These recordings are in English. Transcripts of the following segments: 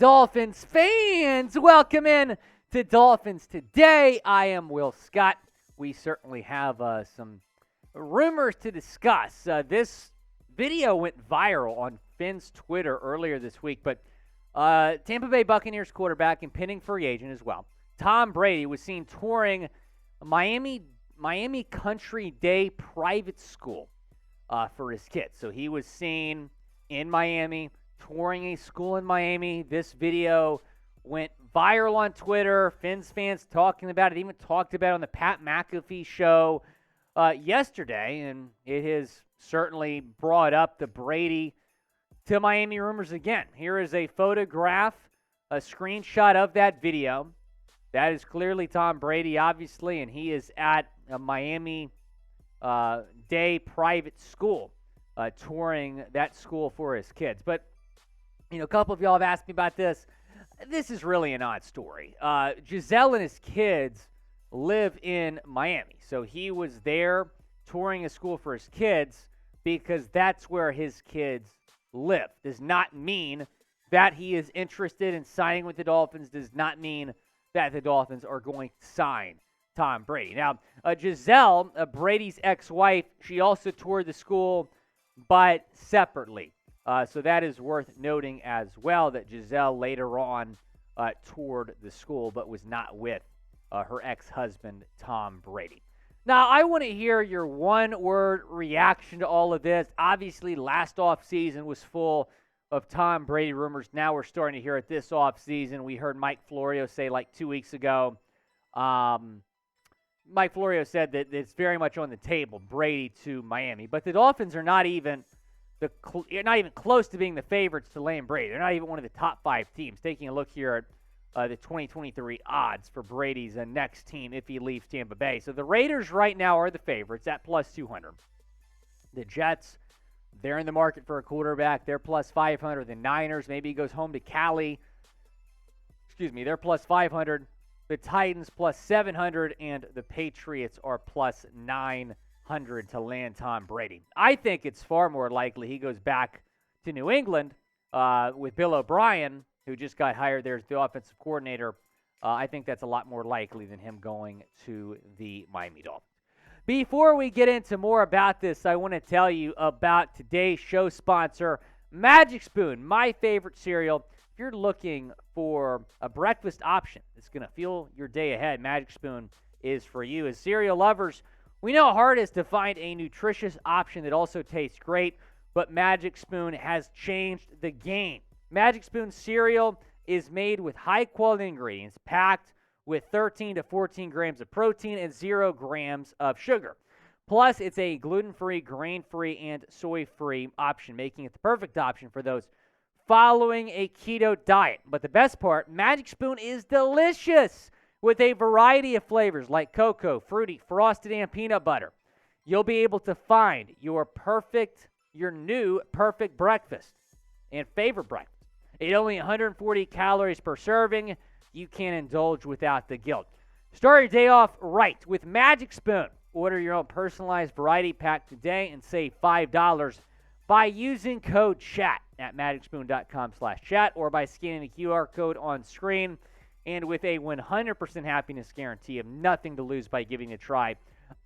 Dolphins fans, welcome in to Dolphins Today. I am Will Scott. We certainly have some rumors to discuss. This video went viral on Finn's Twitter earlier this week, but Tampa Bay Buccaneers quarterback and pending free agent as well, Tom Brady, was seen touring Miami Country Day private school for his kids. So he was seen in Miami, touring a school in Miami. This video went viral on Twitter. Fins fans talking about it, even talked about it on the Pat McAfee show yesterday, and it has certainly brought up the Brady to Miami rumors again. Here is a photograph, a screenshot of that video. That is clearly Tom Brady, obviously, and he is at a Miami Day private school, touring that school for his kids. But, you know, a couple of y'all have asked me about this. This is really an odd story. Giselle and his kids live in Miami, so he was there touring a school for his kids because that's where his kids live. Does not mean that he is interested in signing with the Dolphins. Does not mean that the Dolphins are going to sign Tom Brady. Now, Giselle, Brady's ex-wife, she also toured the school, but separately. So that is worth noting as well, that Giselle later on toured the school, but was not with her ex-husband, Tom Brady. Now, I want to hear your one-word reaction to all of this. Obviously, last offseason was full of Tom Brady rumors. Now we're starting to hear it this offseason. We heard Mike Florio say like 2 weeks ago. Mike Florio said that it's very much on the table, Brady to Miami. But the Dolphins are not even close to being the favorites to land Brady. They're not even one of the top 5 teams. Taking a look here at the 2023 odds for Brady's next team if he leaves Tampa Bay. So the Raiders right now are the favorites at plus 200. The Jets, they're in the market for a quarterback. They're plus 500. The Niners, maybe he goes home to Cali. They're plus 500. The Titans plus 700. And the Patriots are plus 900 to land Tom Brady. I think it's far more likely he goes back to New England with Bill O'Brien, who just got hired there as the offensive coordinator. I think that's a lot more likely than him going to the Miami Dolphins. Before we get into more about this, I want to tell you about today's show sponsor, Magic Spoon, my favorite cereal. If you're looking for a breakfast option that's going to fuel your day ahead, Magic Spoon is for you. As cereal lovers, we know how hard it is to find a nutritious option that also tastes great, but Magic Spoon has changed the game. Magic Spoon cereal is made with high-quality ingredients, packed with 13 to 14 grams of protein and 0 grams of sugar. Plus, it's a gluten-free, grain-free, and soy-free option, making it the perfect option for those following a keto diet. But the best part, Magic Spoon is delicious with a variety of flavors like cocoa, fruity, frosted, and peanut butter. You'll be able to find your new perfect breakfast and favorite breakfast. At only 140 calories per serving, you can indulge without the guilt. Start your day off right with Magic Spoon. Order your own personalized variety pack today and save $5 by using code CHAT at magicspoon.com/chat or by scanning the QR code on screen. And with a 100% happiness guarantee of nothing to lose by giving it a try,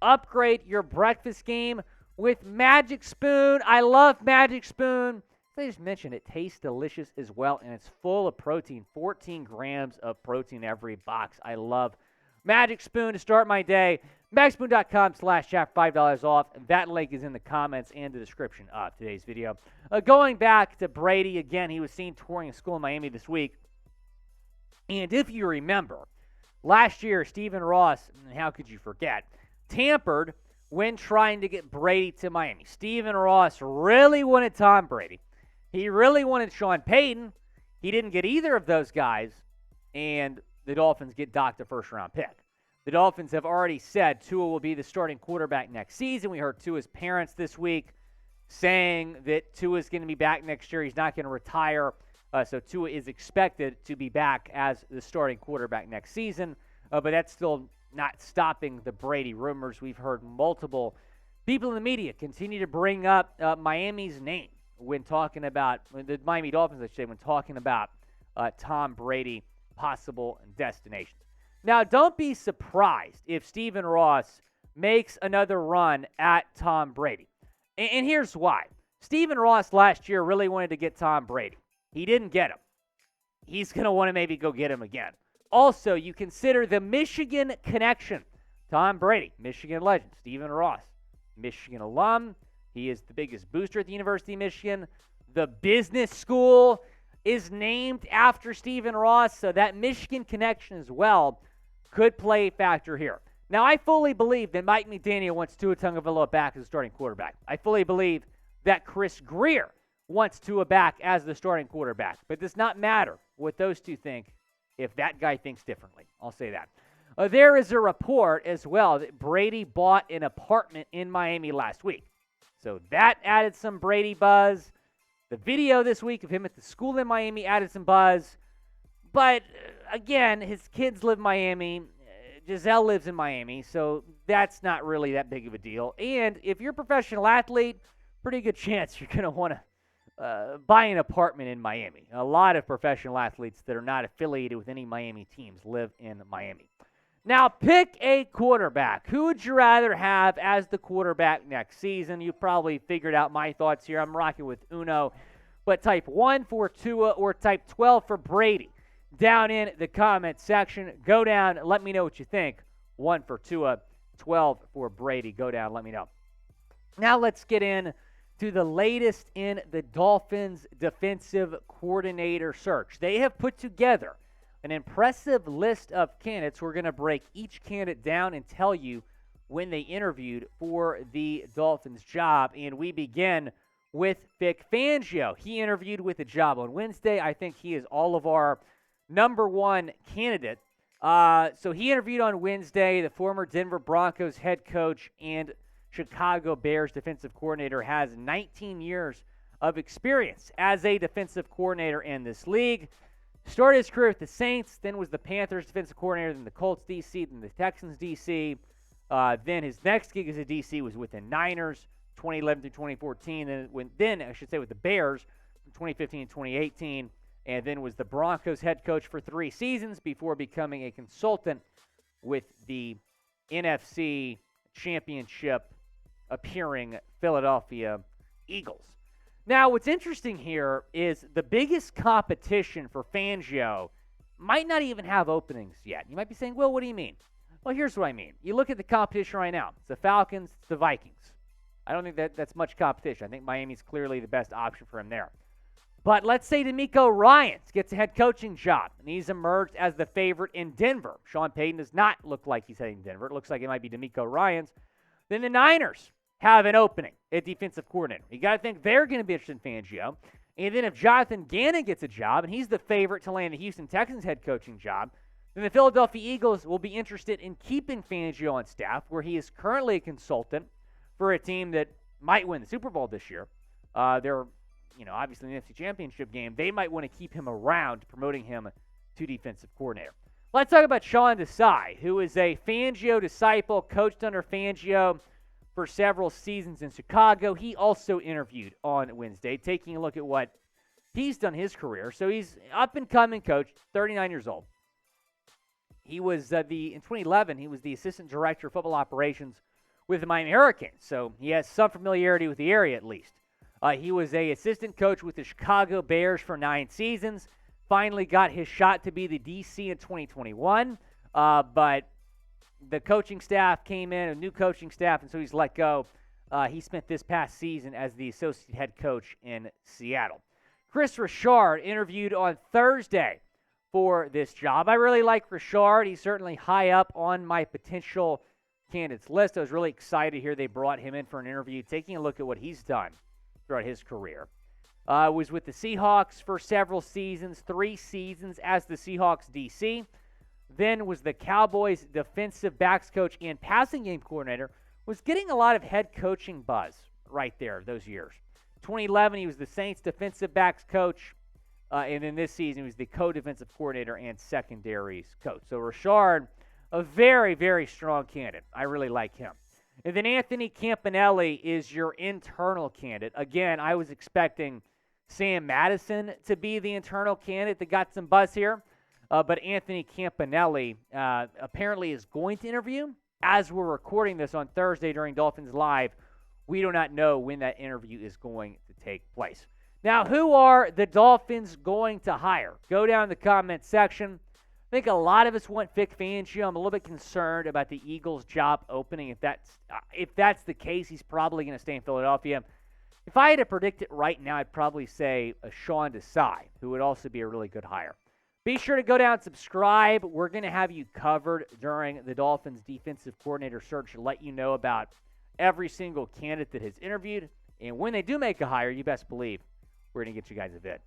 upgrade your breakfast game with Magic Spoon. I love Magic Spoon. As I just mentioned, it tastes delicious as well, and it's full of protein, 14 grams of protein every box. I love Magic Spoon to start my day. MagicSpoon.com/chat, $5 off. That link is in the comments and the description of today's video. Going back to Brady, again, he was seen touring a school in Miami this week. And if you remember, last year, Stephen Ross, and how could you forget, tampered when trying to get Brady to Miami. Stephen Ross really wanted Tom Brady. He really wanted Sean Payton. He didn't get either of those guys, and the Dolphins get docked a first-round pick. The Dolphins have already said Tua will be the starting quarterback next season. We heard Tua's parents this week saying that Tua's going to be back next year. He's not going to retire. So Tua is expected to be back as the starting quarterback next season. But that's still not stopping the Brady rumors. We've heard multiple people in the media continue to bring up Miami's name when talking about the Miami Dolphins, I should say, when talking about Tom Brady possible destinations. Now, don't be surprised if Stephen Ross makes another run at Tom Brady. And here's why. Stephen Ross last year really wanted to get Tom Brady. He didn't get him. He's going to want to maybe go get him again. Also, you consider the Michigan connection. Tom Brady, Michigan legend. Stephen Ross, Michigan alum. He is the biggest booster at the University of Michigan. The business school is named after Stephen Ross, so that Michigan connection as well could play a factor here. Now, I fully believe that Mike McDaniel wants Tua Tagovailoa back as a starting quarterback. I fully believe that Chris Grier wants Tua back as the starting quarterback. But it does not matter what those two think if that guy thinks differently. I'll say that. There is a report as well that Brady bought an apartment in Miami last week. So that added some Brady buzz. The video this week of him at the school in Miami added some buzz. But, again, his kids live in Miami. Giselle lives in Miami, so that's not really that big of a deal. And if you're a professional athlete, pretty good chance you're going to want to buy an apartment in Miami. A lot of professional athletes that are not affiliated with any Miami teams live in Miami. Now, pick a quarterback. Who would you rather have as the quarterback next season? You probably figured out my thoughts here. I'm rocking with Uno. But type 1 for Tua or type 12 for Brady. Down in the comment section. Go down. Let me know what you think. 1 for Tua, 12 for Brady. Go down. Let me know. Now let's get in to the latest in the Dolphins defensive coordinator search. They have put together an impressive list of candidates. We're going to break each candidate down and tell you when they interviewed for the Dolphins job. And we begin with Vic Fangio. He interviewed with the job on Wednesday. I think he is all of our number one candidate. So he interviewed on Wednesday. The former Denver Broncos head coach and Chicago Bears defensive coordinator has 19 years of experience as a defensive coordinator in this league. Started his career with the Saints, then was the Panthers defensive coordinator, then the Colts DC, then the Texans DC. Then his next gig as a DC was with the Niners, 2011 through 2014. Then with the Bears from 2015 to 2018. And then was the Broncos head coach for 3 seasons before becoming a consultant with the NFC Championship appearing Philadelphia Eagles. Now, what's interesting here is the biggest competition for Fangio might not even have openings yet. You might be saying, well, what do you mean? Well, here's what I mean. You look at the competition right now. It's the Falcons, it's the Vikings. I don't think that's much competition. I think Miami's clearly the best option for him there. But let's say DeMeco Ryans gets a head coaching job, and he's emerged as the favorite in Denver. Sean Payton does not look like he's heading to Denver. It looks like it might be DeMeco Ryans. Then the Niners have an opening at defensive coordinator. You got to think they're going to be interested in Fangio. And then if Jonathan Gannon gets a job, and he's the favorite to land the Houston Texans head coaching job, then the Philadelphia Eagles will be interested in keeping Fangio on staff, where he is currently a consultant for a team that might win the Super Bowl this year. They're obviously in the NFC Championship game. They might want to keep him around, promoting him to defensive coordinator. Let's talk about Sean Desai, who is a Fangio disciple, coached under Fangio for several seasons in Chicago. He also interviewed on Wednesday, taking a look at what he's done his career. So he's up-and-coming coach, 39 years old. He was in 2011, he was the assistant director of football operations with the Miami Hurricanes. So he has some familiarity with the area at least. He was an assistant coach with the Chicago Bears for 9 seasons. Finally got his shot to be the DC in 2021. But the coaching staff came in, a new coaching staff, and so he's let go. He spent this past season as the associate head coach in Seattle. Kris Richard interviewed on Thursday for this job. I really like Richard. He's certainly high up on my potential candidates list. I was really excited to hear they brought him in for an interview, taking a look at what he's done throughout his career. Was with the Seahawks for several seasons, 3 seasons as the Seahawks DC. Then was the Cowboys defensive backs coach and passing game coordinator. Was getting a lot of head coaching buzz right there those years. 2011, he was the Saints defensive backs coach. And then this season, he was the co-defensive coordinator and secondaries coach. So Richard, a very, very strong candidate. I really like him. And then Anthony Campanile is your internal candidate. Again, I was expecting Sam Madison to be the internal candidate that got some buzz here. But Anthony Campanile apparently is going to interview. As we're recording this on Thursday during Dolphins Live, we do not know when that interview is going to take place. Now, who are the Dolphins going to hire? Go down in the comment section. I think a lot of us want Vic Fangio. I'm a little bit concerned about the Eagles' job opening. If that's the case, he's probably going to stay in Philadelphia. If I had to predict it right now, I'd probably say a Sean Desai, who would also be a really good hire. Be sure to go down and subscribe. We're going to have you covered during the Dolphins defensive coordinator search to let you know about every single candidate that has interviewed. And when they do make a hire, you best believe we're going to get you guys a vid.